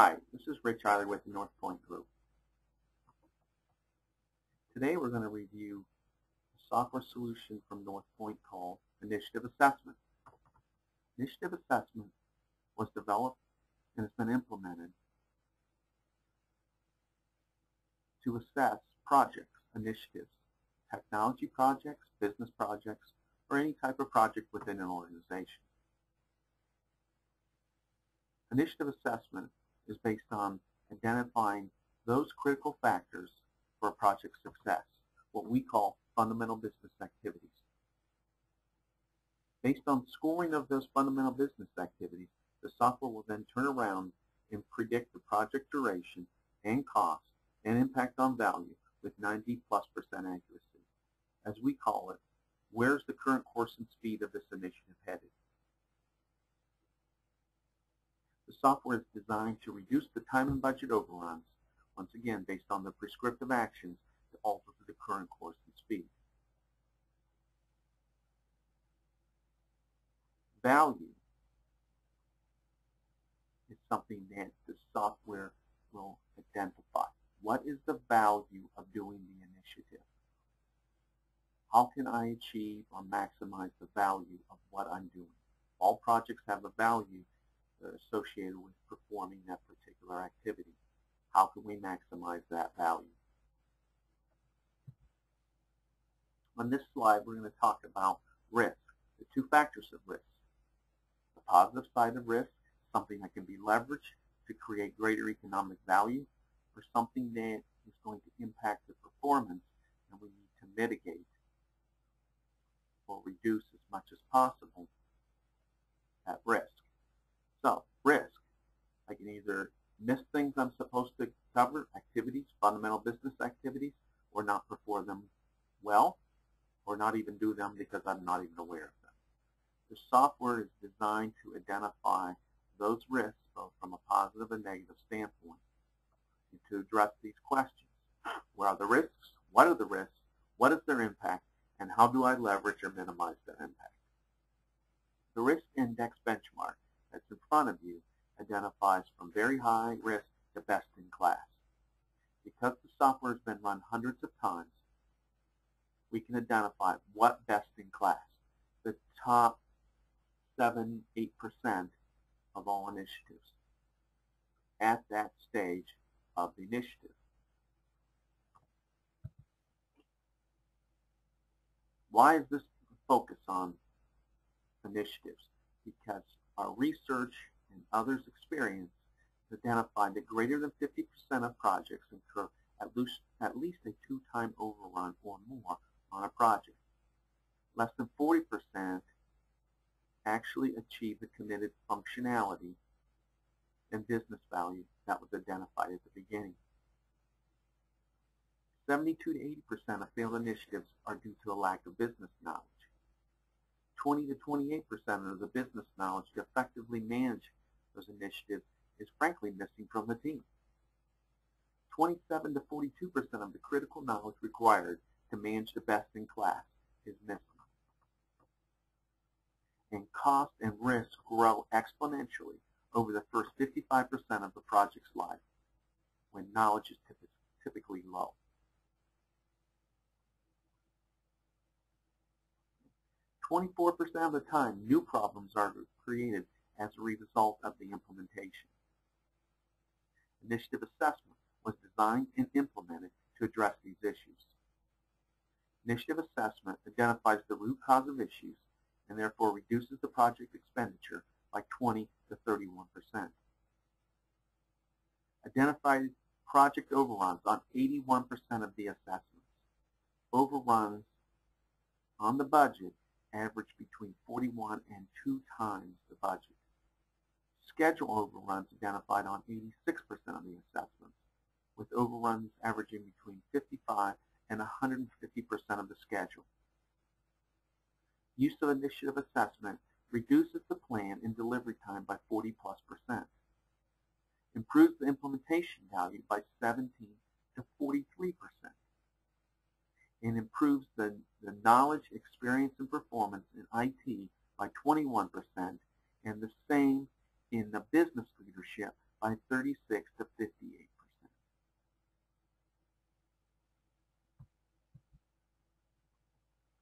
Hi, this is Rich Eiler with the NorthPoint Group. Today we're going to review a software solution from NorthPoint called Initiative Assessment. Initiative Assessment was developed and has been implemented to assess projects, initiatives, technology projects, business projects, or any type of project within an organization. Initiative assessment is based on identifying those critical factors for a project's success, what we call fundamental business activities. Based on scoring of those fundamental business activities, the software will then turn around and predict the project duration and cost and impact on value with 90+% accuracy. As we call it, where's the current course and speed of this initiative headed? The software is designed to reduce the time and budget overruns, once again based on the prescriptive actions to alter the current course and speed. Value is something that the software will identify. What is the value of doing the initiative? How can I achieve or maximize the value of what I'm doing? All projects have a value associated with performing that particular activity. How can we maximize that value? On this slide, we're going to talk about risk, the two factors of risk. The positive side of risk, something that can be leveraged to create greater economic value, or something that is going to impact the performance and we need to mitigate or reduce as much as possible that risk. So, risk, I can either miss things I'm supposed to cover, activities, fundamental business activities, or not perform them well, or not even do them because I'm not even aware of them. The software is designed to identify those risks, both from a positive and negative standpoint, and to address these questions. What are the risks? What are the risks? What is their impact? And how do I leverage or minimize their impact? The risk index benchmark that's in front of you identifies from very high risk to best in class. Because the software has been run hundreds of times, we can identify what best in class, the top 7-8% of all initiatives at that stage of the initiative. Why is this focus on initiatives? Because our research and others' experience has identified that greater than 50% of projects incur at least a 2-time overrun or more on a project. Less than 40% actually achieve the committed functionality and business value that was identified at the beginning. 72 to 80% of failed initiatives are due to a lack of business knowledge. 20 to 28% of the business knowledge to effectively manage those initiatives is frankly missing from the team. 27 to 42% of the critical knowledge required to manage the best in class is missing. And cost and risk grow exponentially over the first 55% of the project's life, when knowledge is typically low. 24% of the time, new problems are created as a result of the implementation. Initiative assessment was designed and implemented to address these issues. Initiative assessment identifies the root cause of issues and therefore reduces the project expenditure by 20 to 31%. Identified project overruns on 81% of the assessments. Overruns on the budget average between 41 and 2 times the budget. Schedule overruns identified on 86% of the assessments, with overruns averaging between 55 and 150% of the schedule. Use of initiative assessment reduces the plan and delivery time by 40+%. Improves the implementation value by 17 to 43%. And improves the knowledge, experience, and performance in IT by 21%, and the same in the business leadership by 36 to 58%.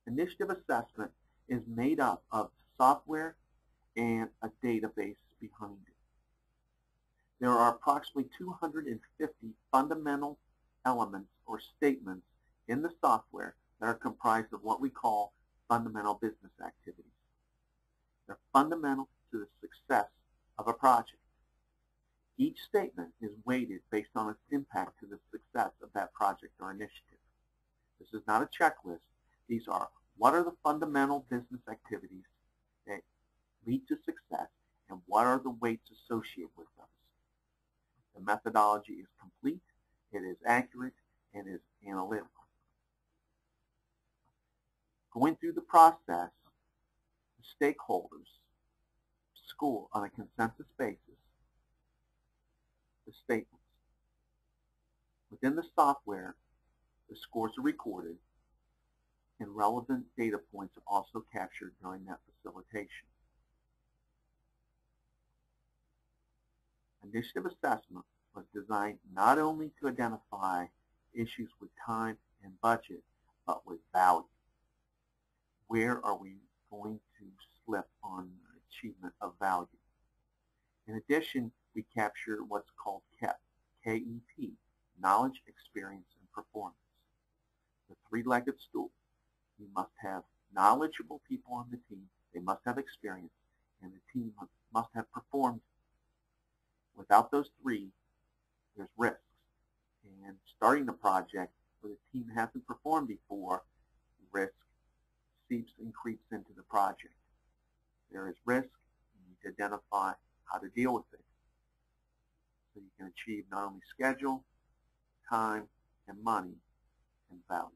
Initiative assessment is made up of software and a database behind it. There are approximately 250 fundamental elements or statements in the software that are comprised of what we call fundamental business activities. They're fundamental to the success of a project. Each statement is weighted based on its impact to the success of that project or initiative. This is not a checklist. These are what are the fundamental business activities that lead to success and what are the weights associated with those. The methodology is complete, it is accurate, and is analytical. Going through the process, the stakeholders score on a consensus basis the statements. Within the software, the scores are recorded and relevant data points are also captured during that facilitation. Initiative assessment was designed not only to identify issues with time and budget, but with value. Where are we going to slip on achievement of value? In addition, we capture what's called KEP, K-E-P, knowledge, experience, and performance. The three-legged stool. You must have knowledgeable people on the team, they must have experience, and the team must have performed. Without those three, there's risks. And starting a project where the team hasn't performed before, risk seeps and creeps into the project. There is risk, you need to identify how to deal with it so you can achieve not only schedule, time, and money, and value.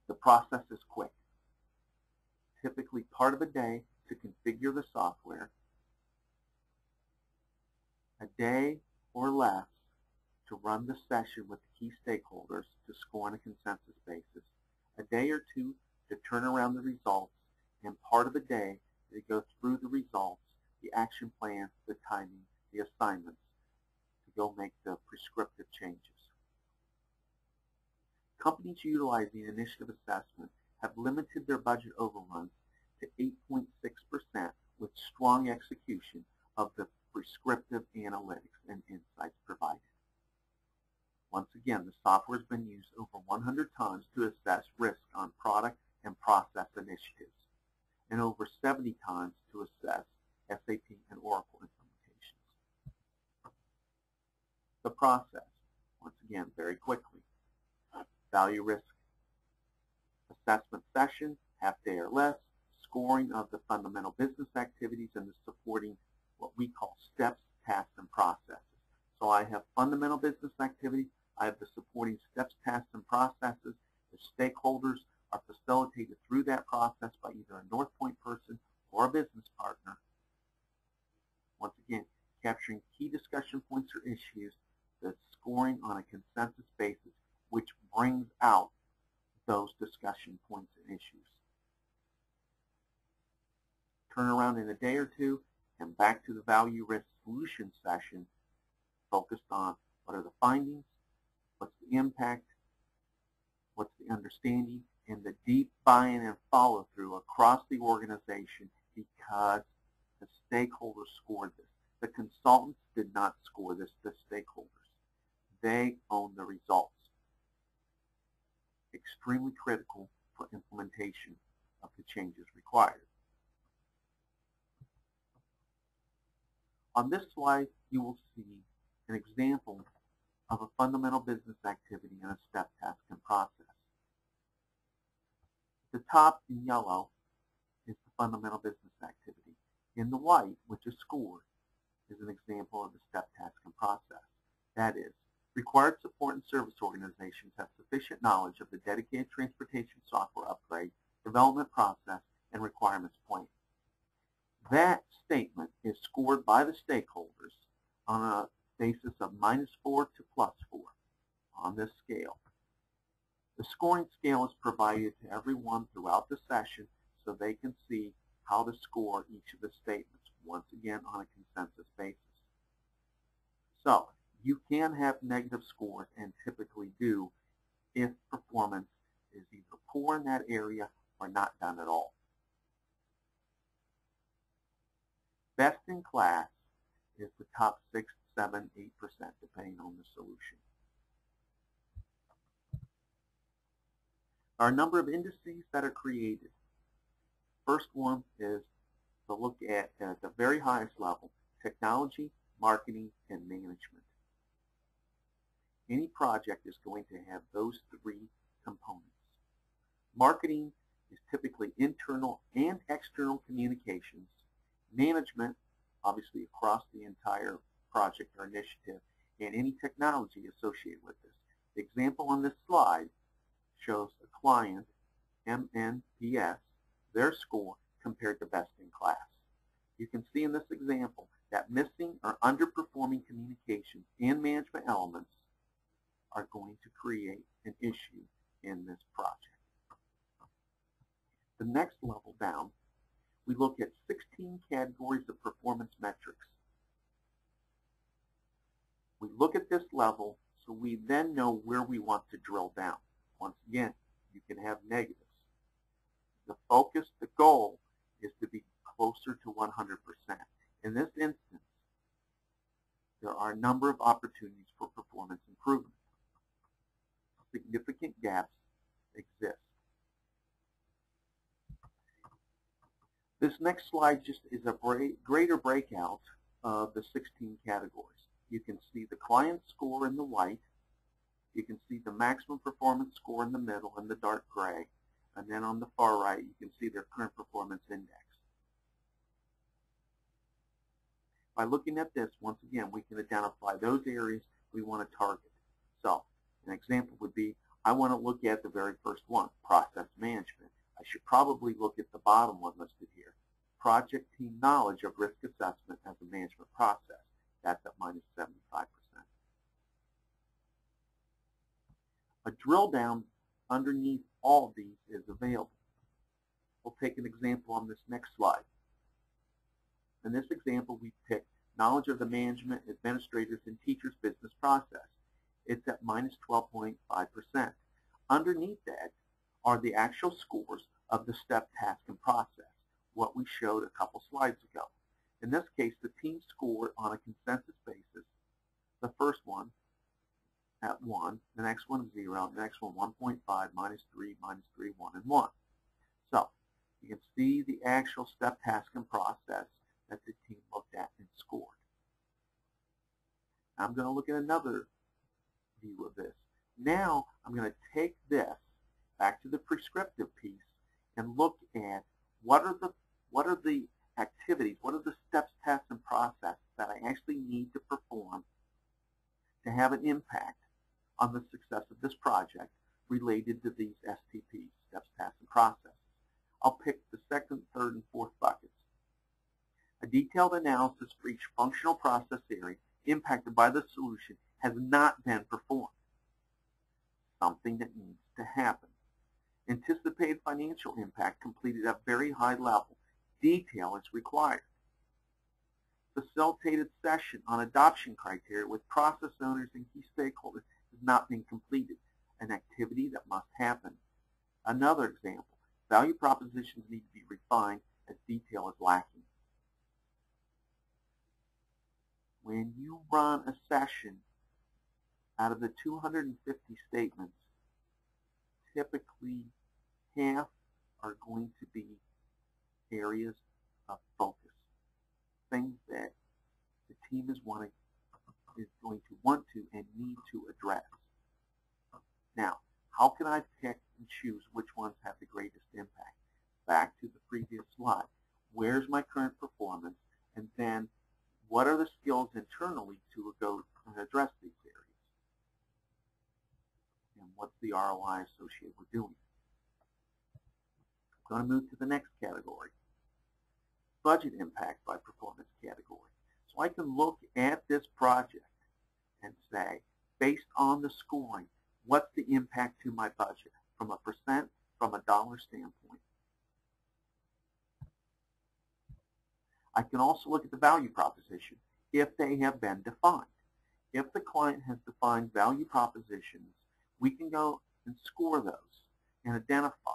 The process is quick. Typically part of a day to configure the software, a day or less to run the session with the key stakeholders to score on a consensus basis, a day or two to turn around the results, and part of a day to go through the results, the action plan, the timing, the assignments, to go make the prescriptive changes. Companies utilizing initiative assessment have limited their budget overruns to 8.6% with strong execution of the prescriptive analytics and insights provided. Once again, the software has been used over 100 times to assess risk on product and process initiatives, and over 70 times to assess SAP and Oracle implementations. The process, once again, very quickly. Value risk assessment session, half day or less, scoring of the fundamental business activities, and the supporting what we call steps, tasks, and processes. So I have fundamental business activity, I have the supporting steps, tasks, and processes. The stakeholders are facilitated through that process by either a NorthPoint person or a business partner. Once again, capturing key discussion points or issues, the scoring on a consensus basis, which brings out those discussion points and issues. Turn around in a day or two and back to the value risk solution session focused on what are the findings, what's the impact, what's the understanding, and the deep buy-in and follow-through across the organization because the stakeholders scored this. The consultants did not score this, the stakeholders. They own the results. Extremely critical for implementation of the changes required. On this slide, you will see an example of a fundamental business activity in a step, task, and process. The top in yellow is the fundamental business activity. In the white, which is scored, is an example of the step, task, and process. That is, required support and service organizations have sufficient knowledge of the dedicated transportation software upgrade, development process, and requirements plan. That statement is scored by the stakeholders on a basis of -4 to +4 on this scale. The scoring scale is provided to everyone throughout the session so they can see how to score each of the statements, once again on a consensus basis. So you can have negative scores, and typically do, if performance is either poor in that area or not done at all. Best in class is the top 6, 7, 8%, depending on the solution. There are a number of indices that are created. First one is to look at the very highest level, technology, marketing, and management. Any project is going to have those three components. Marketing is typically internal and external communications. Management, obviously across the entire project or initiative, and any technology associated with this. The example on this slide shows a client, MNPS, their score compared to best in class. You can see in this example that missing or underperforming communications and management elements are going to create an issue in this project. The next level down, we look at 16 categories of performance metrics. We look at this level so we then know where we want to drill down. Once again, you can have negatives. The focus, the goal, is to be closer to 100%. In this instance, there are a number of opportunities for performance improvement. Significant gaps exist. This next slide just is a greater breakout of the 16 categories. You can see the client score in the white. You can see the maximum performance score in the middle in the dark gray. And then on the far right, you can see their current performance index. By looking at this, once again, we can identify those areas we want to target. So, an example would be, I want to look at the very first one, process management. I should probably look at the bottom one listed here. Project team knowledge of risk assessment as a management process. That's at minus 75%. A drill down underneath all of these is available. We'll take an example on this next slide. In this example, we picked knowledge of the management, administrators, and teachers business process. It's at minus 12.5%. Underneath that are the actual scores of the step, task, and process, what we showed a couple slides ago. In this case, the team scored on a consensus basis, the first one at 1, the next one 0, the next one 1.5, minus 3, minus 3, 1, and 1. So you can see the actual step, task, and process that the team looked at and scored. I'm going to look at another view of this. Now I'm going to take this back to the prescriptive piece and look at what are the activities, what are the steps, tasks, and processes that I actually need to perform to have an impact on the success of this project related to these STPs, steps, tasks, and processes. I'll pick the second, third, and fourth buckets. A detailed analysis for each functional process area impacted by the solution has not been performed. Something that needs to happen. Anticipated financial impact completed at a very high level. Detail is required. Facilitated session on adoption criteria with process owners and key stakeholders has not been completed, an activity that must happen. Another example, value propositions need to be refined as detail is lacking. When you run a session out of the 250 statements, typically half are going to be areas of focus, things that the team is going to want to and need to address. Now, how can I pick and choose which ones have the greatest impact? Back to the previous slide. Where's my current performance? And then what are the skills internally to go and address these areas? And what's the ROI associated with doing it? I'm going to move to the next category. Budget impact by performance category. So I can look at this project and say, based on the scoring, what's the impact to my budget from a percent, from a dollar standpoint? I can also look at the value proposition if they have been defined. If the client has defined value propositions, we can go and score those and identify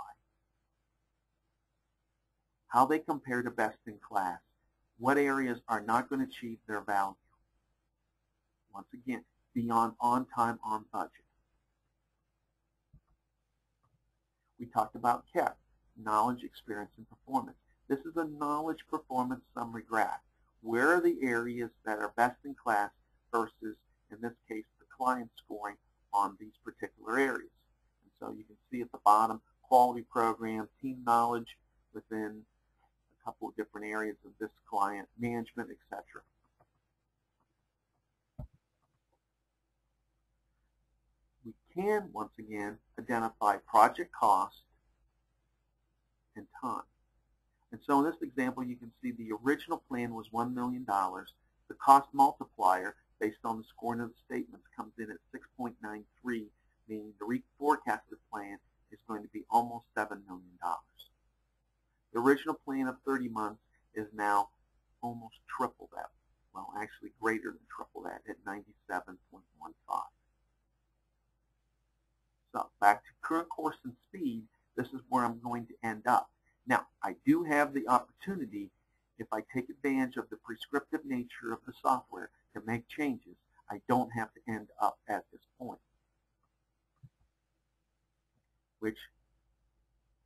how they compare to best in class, what areas are not going to achieve their value. Once again, beyond on time, on budget. We talked about KEP, knowledge, experience, and performance. This is a knowledge performance summary graph. Where are the areas that are best in class versus, in this case, the client scoring on these particular areas? And so you can see at the bottom, quality program, team knowledge within a couple of different areas of this client, management, etc. We can, once again, identify project cost and time. And so in this example, you can see the original plan was $1 million. The cost multiplier, based on the scoring of the statements, comes in at 6.93, meaning the reforecasted plan is going to be almost $7 million. The original plan of 30 months is now almost triple that. Well, actually greater than triple that at 97.15. So back to current course and speed, this is where I'm going to end up. Now, I do have the opportunity, if I take advantage of the prescriptive nature of the software, to make changes. I don't have to end up at this point. Which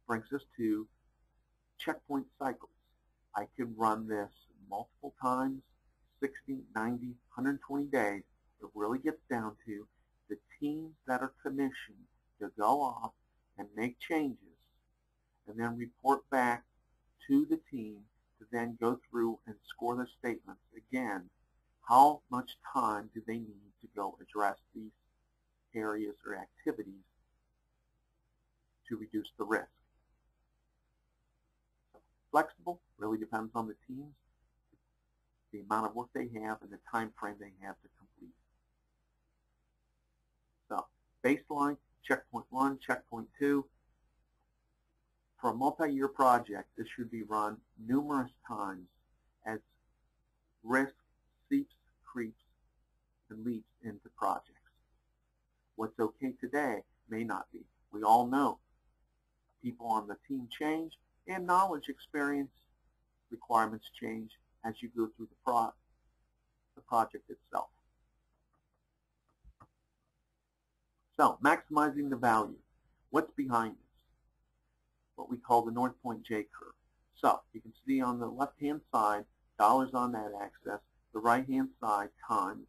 brings us to checkpoint cycles. I can run this multiple times, 60, 90, 120 days. It really gets down to the teams that are commissioned to go off and make changes and then report back to the team to then go through and score their statements. Again, how much time do they need to go address these areas or activities to reduce the risk? So, flexible, really depends on the teams, the amount of work they have, and the time frame they have to complete. So, baseline, checkpoint 1, checkpoint 2. For a multi-year project, this should be run numerous times as risk seeps, creeps, and leaps into projects. What's okay today may not be. We all know people on the team change, and knowledge, experience, requirements change as you go through the project itself. So, maximizing the value. What's behind this? What we call the NorthPoint J-curve. So, you can see on the left-hand side, dollars on that axis, the right-hand side, time.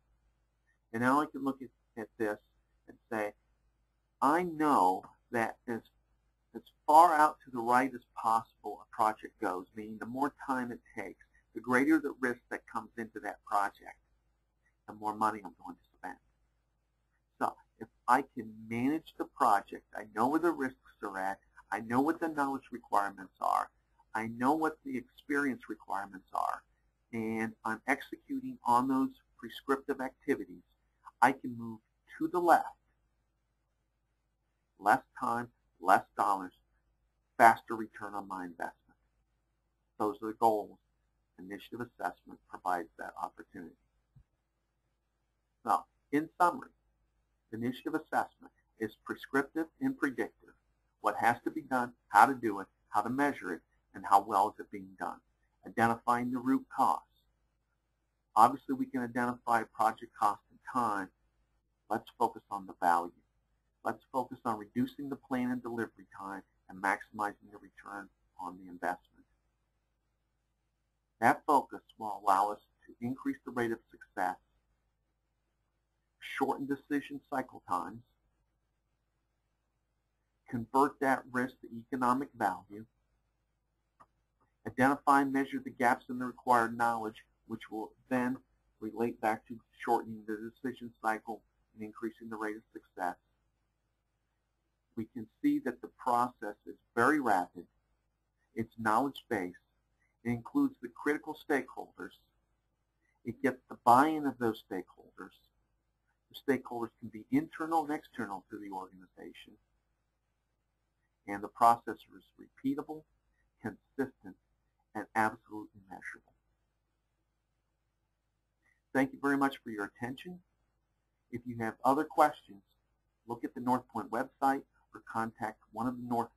And now I can look at this and say, I know that as far out to the right as possible a project goes, meaning the more time it takes, the greater the risk that comes into that project, the more money I'm going to spend. So, if I can manage the project, I know where the risks are at, I know what the knowledge requirements are, I know what the experience requirements are, and I'm executing on those prescriptive activities, I can move to the left. Less time, less dollars, faster return on my investment. Those are the goals. Initiative assessment provides that opportunity. So, in summary, initiative assessment is prescriptive and predictive. What has to be done, how to do it, how to measure it, and how well is it being done. Identifying the root cause. Obviously, we can identify project cost and time. Let's focus on the value. Let's focus on reducing the plan and delivery time and maximizing the return on the investment. That focus will allow us to increase the rate of success, shorten decision cycle times, convert that risk to economic value, identify and measure the gaps in the required knowledge, which will then relate back to shortening the decision cycle and increasing the rate of success. We can see that the process is very rapid. It's knowledge-based. It includes the critical stakeholders. It gets the buy-in of those stakeholders. The stakeholders can be internal and external to the organization. And the process is repeatable, consistent, and absolutely measurable. very much for your attention. If you have other questions, look at the NorthPoint website or contact one of the NorthPoint